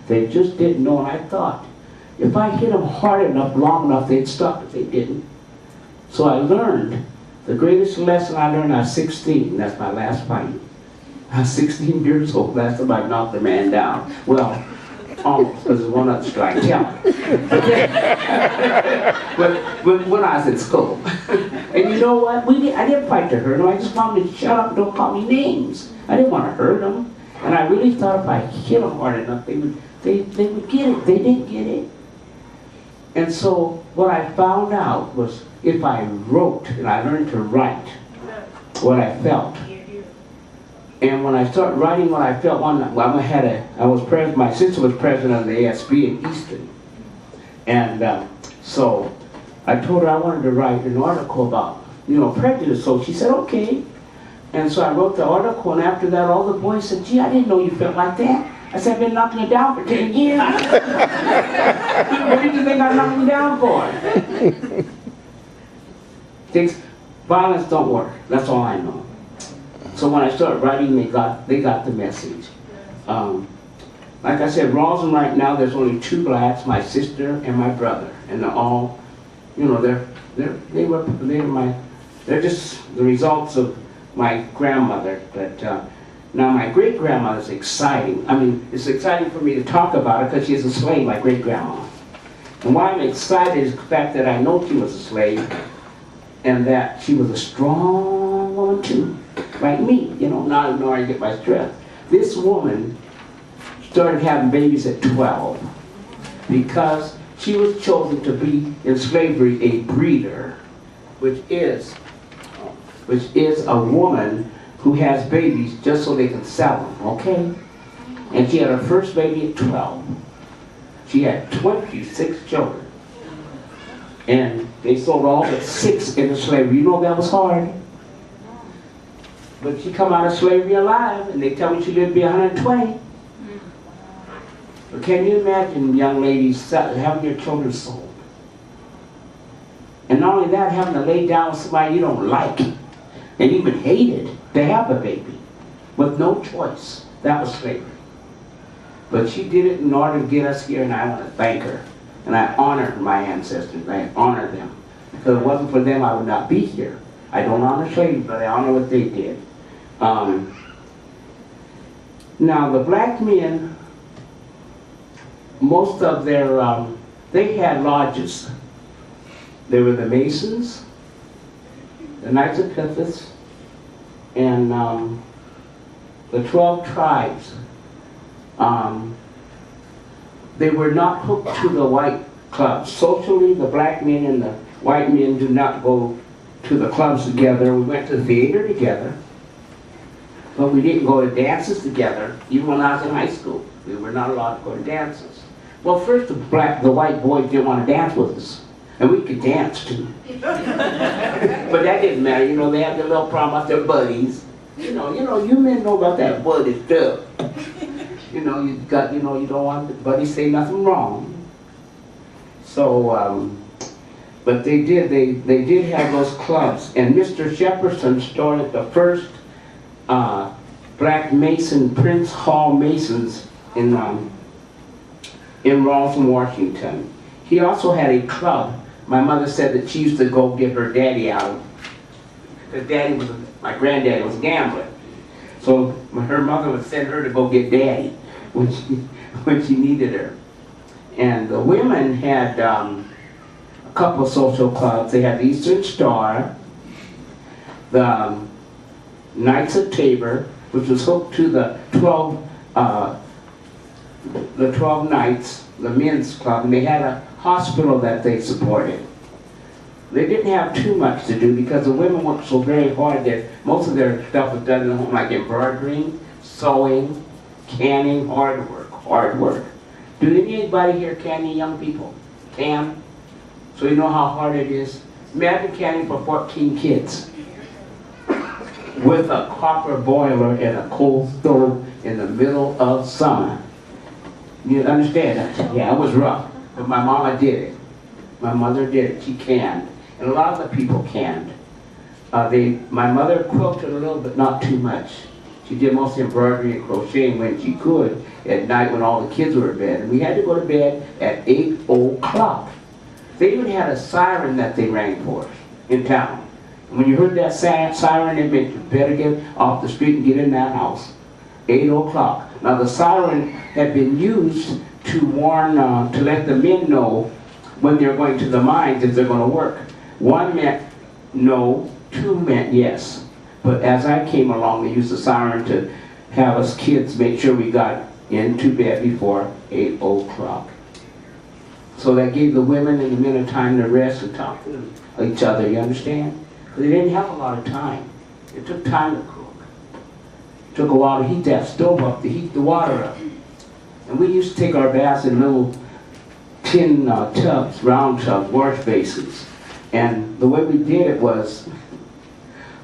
They just didn't know. And I thought, if I hit them hard enough, long enough, they'd stop. But they didn't. So I learned, the greatest lesson I learned, I was 16. That's my last fight. I was 16 years old. That's when I knocked the man down. Well, almost, because there's one other strike. Yeah. but when I was in school. And you know what? I didn't fight to hurt them. I just wanted to shut up and don't call me names. I didn't want to hurt them. And I really thought if I hit them hard enough, they would get it. They didn't get it. And so what I found out was if I wrote, and I learned to write what I felt. And when I started writing what I felt, my sister was president of the ASB in Easton. And so I told her I wanted to write an article about, prejudice. So she said, okay. And so I wrote the article, and after that, all the boys said, gee, I didn't know you felt like that. I said, I've been knocking it down for 10 years. What did you think I knocked me down for? Violence don't work. That's all I know. So when I started writing, they got the message. Like I said, Rawson right now, there's only 2 blacks, my sister and my brother, and they're all, they're just the results of my grandmother. But now my great grandmother's exciting. I mean, it's exciting for me to talk about her because she's a slave, my great grandma. And why I'm excited is the fact that I know she was a slave, and that she was a strong woman too. like me, you know, not ignoring I get my strength. This woman started having babies at 12 because she was chosen to be in slavery a breeder, which is a woman who has babies just so they can sell them, okay? And she had her first baby at 12. She had 26 children. And they sold all but 6 into slavery. You know that was hard. But she come out of slavery alive, and they tell me she lived to be 120. But can you imagine, young ladies, having your children sold? And not only that, having to lay down with somebody you don't like, and even hated, to have a baby, with no choice. That was slavery. But she did it in order to get us here, and I want to thank her. And I honor my ancestors. I honor them. Because if it wasn't for them, I would not be here. I don't honor slavery, but I honor what they did. Now, the black men, most of their, they had lodges. They were the Masons, the Knights of Pythas, and the 12 tribes. They were not hooked to the white clubs. Socially, the black men and the white men do not go to the clubs together. We went to the theater together, but we didn't go to dances together. Even when I was in high school, we were not allowed to go to dances. Well, first the white boys didn't want to dance with us, and we could dance too. But that didn't matter. You know, they had their little problem about their buddies. You men know about that buddy stuff. You don't want the buddy to say nothing wrong. So, but they did have those clubs. And Mr. Shepperson started the first black Mason, Fishel-Hall Masons in Ralston, Washington. He also had a club. My mother said that she used to go get her daddy out. Because my granddaddy was gambling. So her mother would send her to go get daddy when she needed her. And the women had a couple of social clubs. They had the Eastern Star, the Knights of Tabor, which was hooked to the 12 Knights, the men's club, and they had a hospital that they supported. They didn't have too much to do because the women worked so very hard that most of their stuff was done in the home, like embroidering, sewing, canning, hard work. Do anybody here canning young people? Can? So you know how hard it is? Imagine canning for 14 kids with a copper boiler and a coal stove in the middle of summer. You understand that? Yeah, it was rough. But my mama did it. My mother did it. She canned. And a lot of the people canned. My mother quilted a little, but not too much. She did mostly embroidery and crocheting when she could at night when all the kids were in bed. And we had to go to bed at 8 o'clock. They even had a siren that they rang for us in town. And when you heard that siren, it meant you better get off the street and get in that house. 8 o'clock. Now the siren had been used to warn, to let the men know when they're going to the mines if they're going to work. 1 meant no, 2 meant yes. But as I came along, they used the siren to have us kids make sure we got into bed before 8 o'clock. So that gave the women and the men a time to rest and talk to each other, you understand? Because they didn't have a lot of time. It took time to cook. It took a while to heat that stove up, to heat the water up. And we used to take our baths in little tin tubs, round tubs, wash basins. And the way we did it was,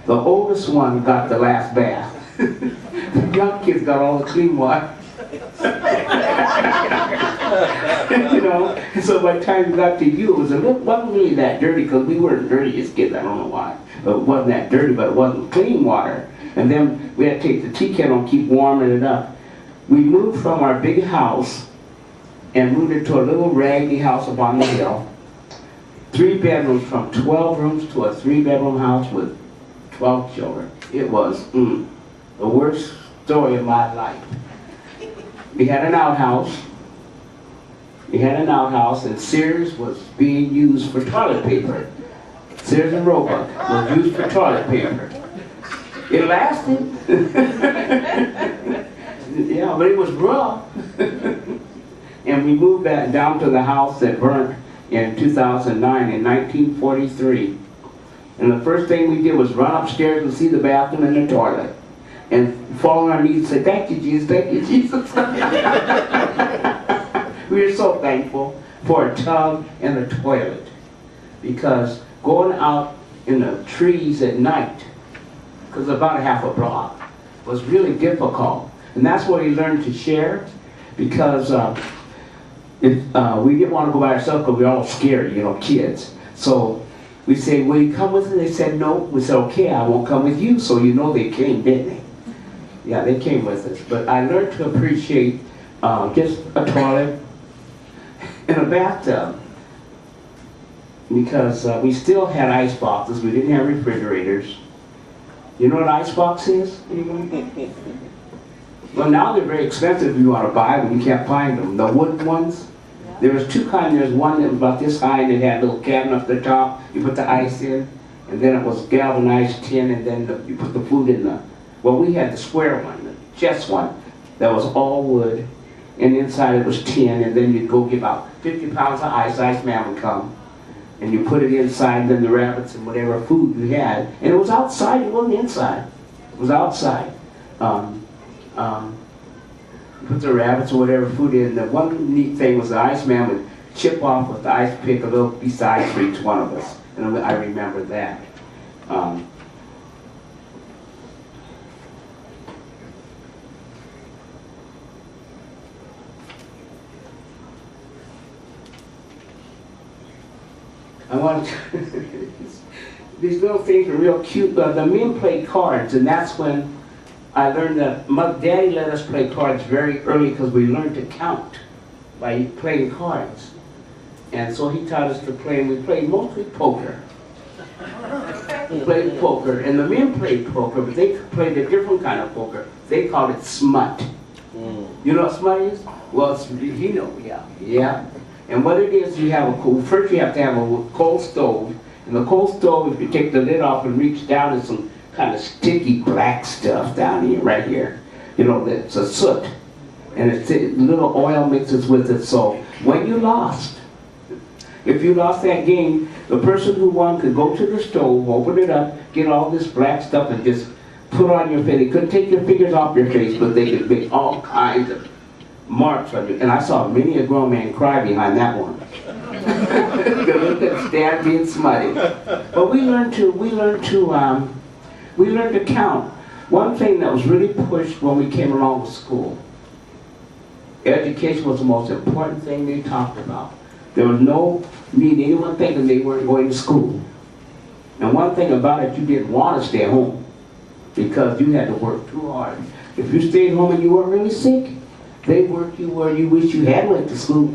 the oldest one got the last bath. The young kids got all the clean water. And so by the time we got to you, it wasn't really that dirty, because we weren't dirty as kids, I don't know why. But it wasn't that dirty, but it wasn't clean water. And then we had to take the tea kettle and keep warming it up. We moved from our big house and moved into a little raggedy house up on the hill. 3 bedrooms, from 12 rooms to a 3-bedroom house with 12 children. It was the worst story of my life. We had an outhouse. And Sears was being used for toilet paper. Sears and Roebuck was used for toilet paper. It lasted. Yeah, but it was rough. And we moved back down to the house that burnt in 2009, in 1943. And the first thing we did was run upstairs and see the bathroom and the toilet. And fall on our knees and say, thank you, Jesus, thank you, Jesus. We were so thankful for a tub and a toilet. Because going out in the trees at night, because about a half a block, was really difficult. And that's where we learned to share, because we didn't want to go by ourselves because we were all scared, you know, kids. So we said, will you come with us? They said no. We said, okay, I won't come with you. So you know they came, didn't they? Yeah, they came with us. But I learned to appreciate just a toilet and a bathtub. Because we still had ice boxes. We didn't have refrigerators. You know what an ice box is? Anyone? Well, now they're very expensive if you want to buy them. You can't find them. The wooden ones. There was two kinds. There's one that was about this high and it had a little cabinet up the top. You put the ice in, and then it was galvanized tin, and then you put the food in the. Well, we had the square one, the chest one, that was all wood, and inside it was tin, and then you'd go get about 50 pounds of ice. Iceman would come, and you put it inside, and then the rabbits and whatever food you had, and it was outside. It wasn't inside. It was outside. Put the rabbits or whatever food in. The one neat thing was the Iceman would chip off with the ice pick a little beside for each one of us. And I remember that. I want to these little things are real cute. The men played cards, and that's when I learned that Daddy let us play cards very early because we learned to count by playing cards. And so he taught us to play, and we played mostly poker. We played poker, and the men played poker, but they played a different kind of poker. They called it smut. You know what smut is? Well, it's, you know, yeah. And what it is, you have first you have to have a coal stove, and the coal stove, if you take the lid off and reach down, there's some kind of sticky black stuff down here, right here. You know, it's a soot. And it's little oil mixes with it, so when you lost, if you lost that game, the person who won could go to the stove, open it up, get all this black stuff and just put on your face. They couldn't take your fingers off your face, but they could make all kinds of marks on you. And I saw many a grown man cry behind that one. Because they couldn't stand being smutty. But we learned to count. One thing that was really pushed when we came along with school, education was the most important thing they talked about. There was no need anyone thinking they weren't going to school. And one thing about it, you didn't want to stay home because you had to work too hard. If you stayed home and you weren't really sick, they worked you where you wish you had went to school.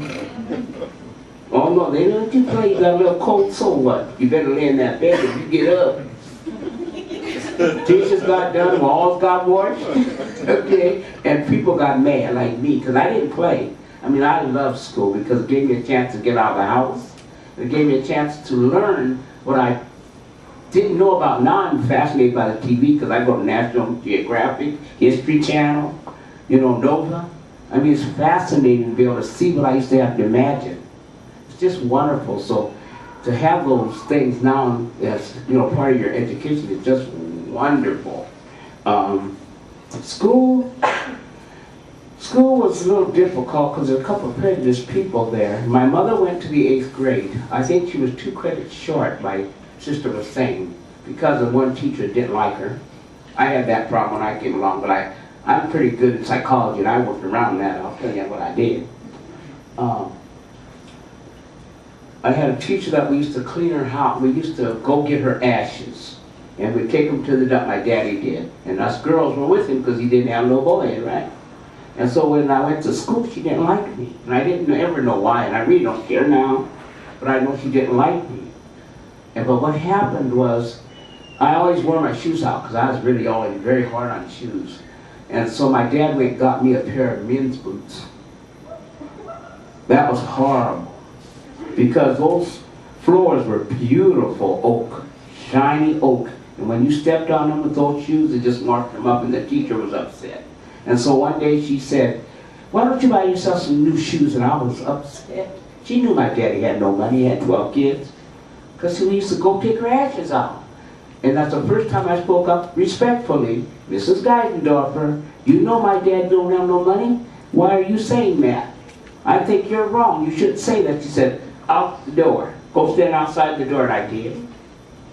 Oh no, they let you play. You got a little cold, so what? You better lay in that bed if you get up. Dishes got done, walls got washed, okay? And people got mad like me, because I didn't play. I mean, I loved school because it gave me a chance to get out of the house. It gave me a chance to learn what I didn't know about. Now I'm fascinated by the TV because I go to National Geographic, History Channel, you know, Nova. I mean, it's fascinating to be able to see what I used to have to imagine. It's just wonderful. So to have those things now as, you know, part of your education is just wonderful. School was a little difficult because there were a couple of prejudiced people there. My mother went to the 8th grade. I think she was 2 credits short, my sister was saying, because of one teacher that didn't like her. I had that problem when I came along, but I'm pretty good at psychology and I worked around that. I'll tell you what I did. I had a teacher that we used to clean her house. We used to go get her ashes. And we'd take them to the dump, my daddy did. And us girls were with him because he didn't have no boy, right? And so when I went to school, she didn't like me. And I didn't ever know why, and I really don't care now. But I know she didn't like me. But what happened was, I always wore my shoes out because I was really always very hard on shoes. And so my dad went and got me a pair of men's boots. That was horrible. Because those floors were beautiful oak, shiny oak. And when you stepped on them with those shoes, it just marked them up, and the teacher was upset. And so one day she said, why don't you buy yourself some new shoes? And I was upset. She knew my daddy had no money, he had 12 kids. Because he used to go pick her ashes out. And that's the first time I spoke up respectfully. Mrs. Geisendorfer, you know my dad don't have no money? Why are you saying that? I think you're wrong. You shouldn't say that. She said, out the door. Go stand outside the door. And I did.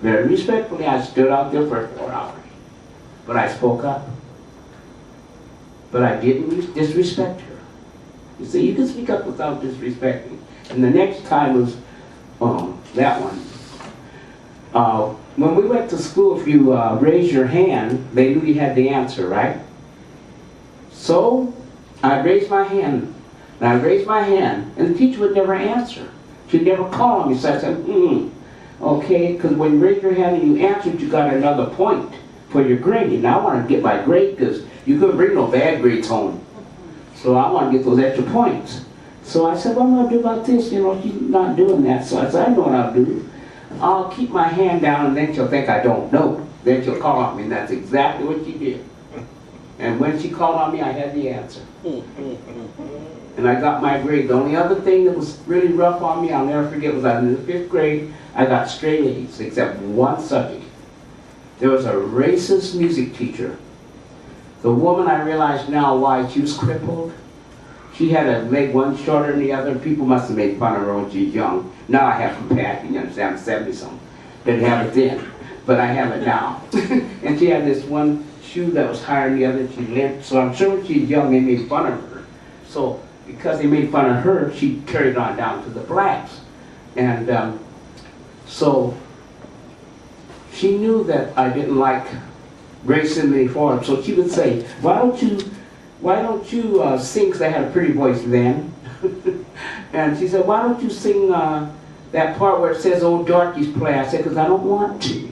Very respectfully, I stood out there for 4 hours. But I spoke up. But I didn't disrespect her. You see, you can speak up without disrespecting. And the next time was that one. When we went to school, if you raised your hand, they knew you had the answer, right? So I raised my hand, and I raised my hand, and the teacher would never answer. She'd never call on me, so I said, okay, because when you raised your hand and you answered, you got another point for your grade. And I want to get my grade because you couldn't bring no bad grades home. So I want to get those extra points. So I said, what am I going to do about this? You know, she's not doing that. So I said, I know what I'll do. I'll keep my hand down, and then she'll think I don't know. Then she'll call on me, and that's exactly what she did. And when she called on me, I had the answer. And I got my grade. The only other thing that was really rough on me, I'll never forget, was that in the 5th grade, I got straight A's, except one subject. There was a racist music teacher. The woman, I realize now why, she was crippled. She had a leg one shorter than the other. People must have made fun of her when she was young. Now I have compassion, you understand, I'm 70-something. Didn't have it then, but I have it now. And she had this one shoe that was higher than the other, she limped. So I'm sure when she was young, they made fun of her. So because they made fun of her, she carried on down to the blacks. And so she knew that I didn't like racism before, so she would say, why don't you sing, because I had a pretty voice then. And she said, why don't you sing that part where it says, old darkies play? I said, because I don't want to.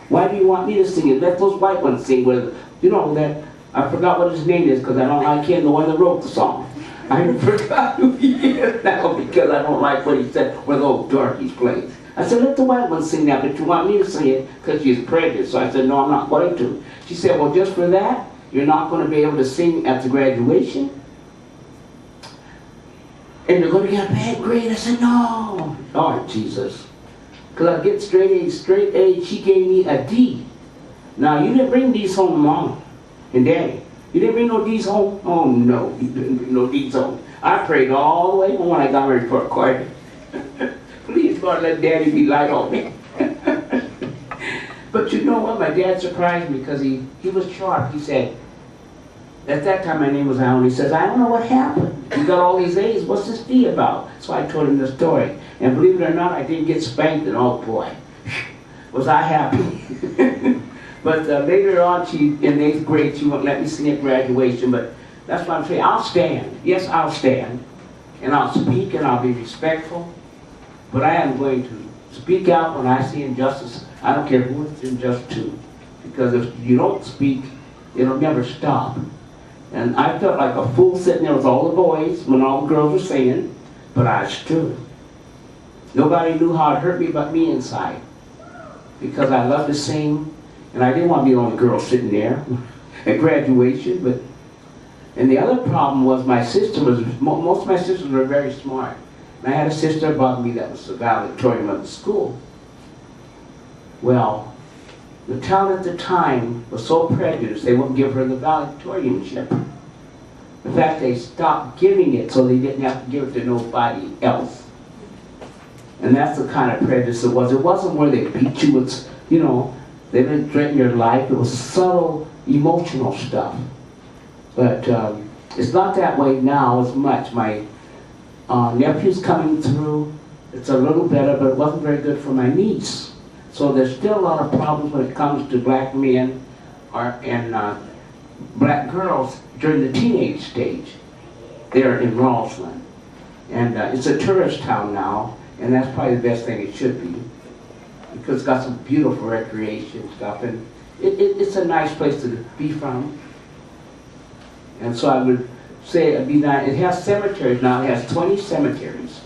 Why do you want me to sing it? Let those white ones sing with, you know, that, I forgot what his name is, because I can't know when they wrote the song. I forgot who he is now, because I don't like what he said, where the old darkies play. I said, let the white ones sing that, but you want me to sing it because she's prejudiced. So I said, no, I'm not going to. She said, well, just for that, you're not going to be able to sing at the graduation? And you're going to get a bad grade? I said, no. Oh, Jesus. Because I get straight A, she gave me a D. Now, you didn't bring D's home, Mom and Daddy. You didn't bring no D's home? Oh, no, you didn't bring no D's home. I prayed all the way home when I got my report card. Please, God, let Daddy be light on me. But you know what? My dad surprised me because he was sharp. He said, at that time my name was Alan. He says, I don't know what happened. You got all these A's. What's this D about? So I told him the story. And believe it or not, I didn't get spanked. And oh boy, was I happy. But later on, in the 8th grade, she wouldn't let me sing at graduation. But that's what I'm saying. I'll stand. Yes, I'll stand. And I'll speak and I'll be respectful. But I am going to speak out when I see injustice. I don't care who it's unjust to. Because if you don't speak, it'll never stop. And I felt like a fool sitting there with all the boys when all the girls were singing, but I stood. Nobody knew how it hurt me but me inside. Because I love to sing, and I didn't want to be the only girl sitting there at graduation. And the other problem was my sister was, most of my sisters were very smart. And I had a sister above me that was the valedictorian of the school. Well, the town at the time was so prejudiced they wouldn't give her the valedictorianship. In fact, they stopped giving it so they didn't have to give it to nobody else. And that's the kind of prejudice it was. It wasn't where they beat you with, you know, they didn't threaten your life. It was subtle, emotional stuff. But it's not that way now as much. My nephew's coming through. It's a little better, but it wasn't very good for my niece. So there's still a lot of problems when it comes to black men and black girls during the teenage stage. They're in Rawlsland. And it's a tourist town now, and that's probably the best thing it should be. Because it's got some beautiful recreation stuff, and it's a nice place to be from. And so I would say it'd be nice. It has cemeteries now. It has 20 cemeteries.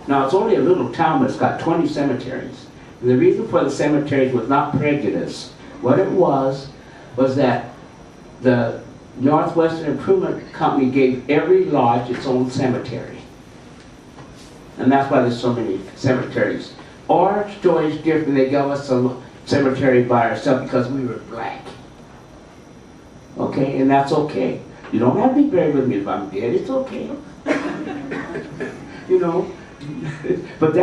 Now it's only a little town, but it's got 20 cemeteries. And the reason for the cemeteries was not prejudice. What it was that the Northwestern Improvement Company gave every lodge its own cemetery. And that's why there's so many cemeteries. Our story is different. They gave us a cemetery by ourselves because we were black. Okay, and that's okay. You don't have to be buried with me if I'm dead. It's okay. You know, but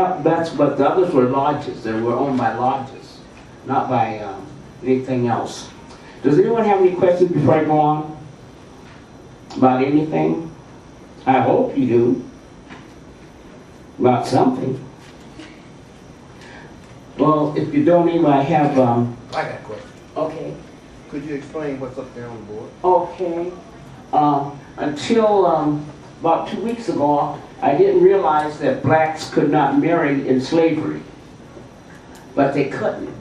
but the others were lodges. They were owned by lodges, not by anything else. Does anyone have any questions before I go on about anything? I hope you do. About something. Well, if you don't even, I have, I got a question. okay. Could you explain what's up there on the board? Okay. Until about 2 weeks ago, I didn't realize that blacks could not marry in slavery. But they couldn't.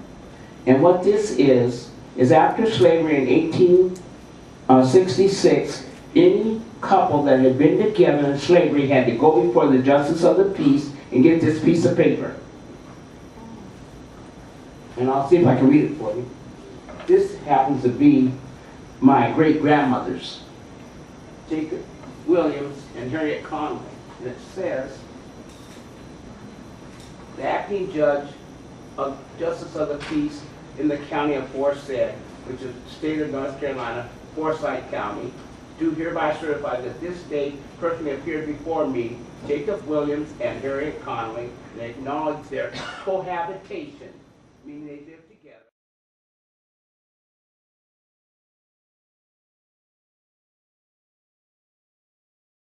And what this is after slavery in 1866, any couple that had been together in slavery had to go before the justice of the peace and get this piece of paper. And I'll see if I can read it for you. This happens to be my great-grandmother's, Jacob Williams and Harriet Conway. And it says, the acting judge of Justice of the Peace in the county of aforesaid, which is the state of North Carolina, Forsyth County, do hereby certify that this day personally appeared before me, Jacob Williams and Harriet Conway, and acknowledge their cohabitation, meaning they lived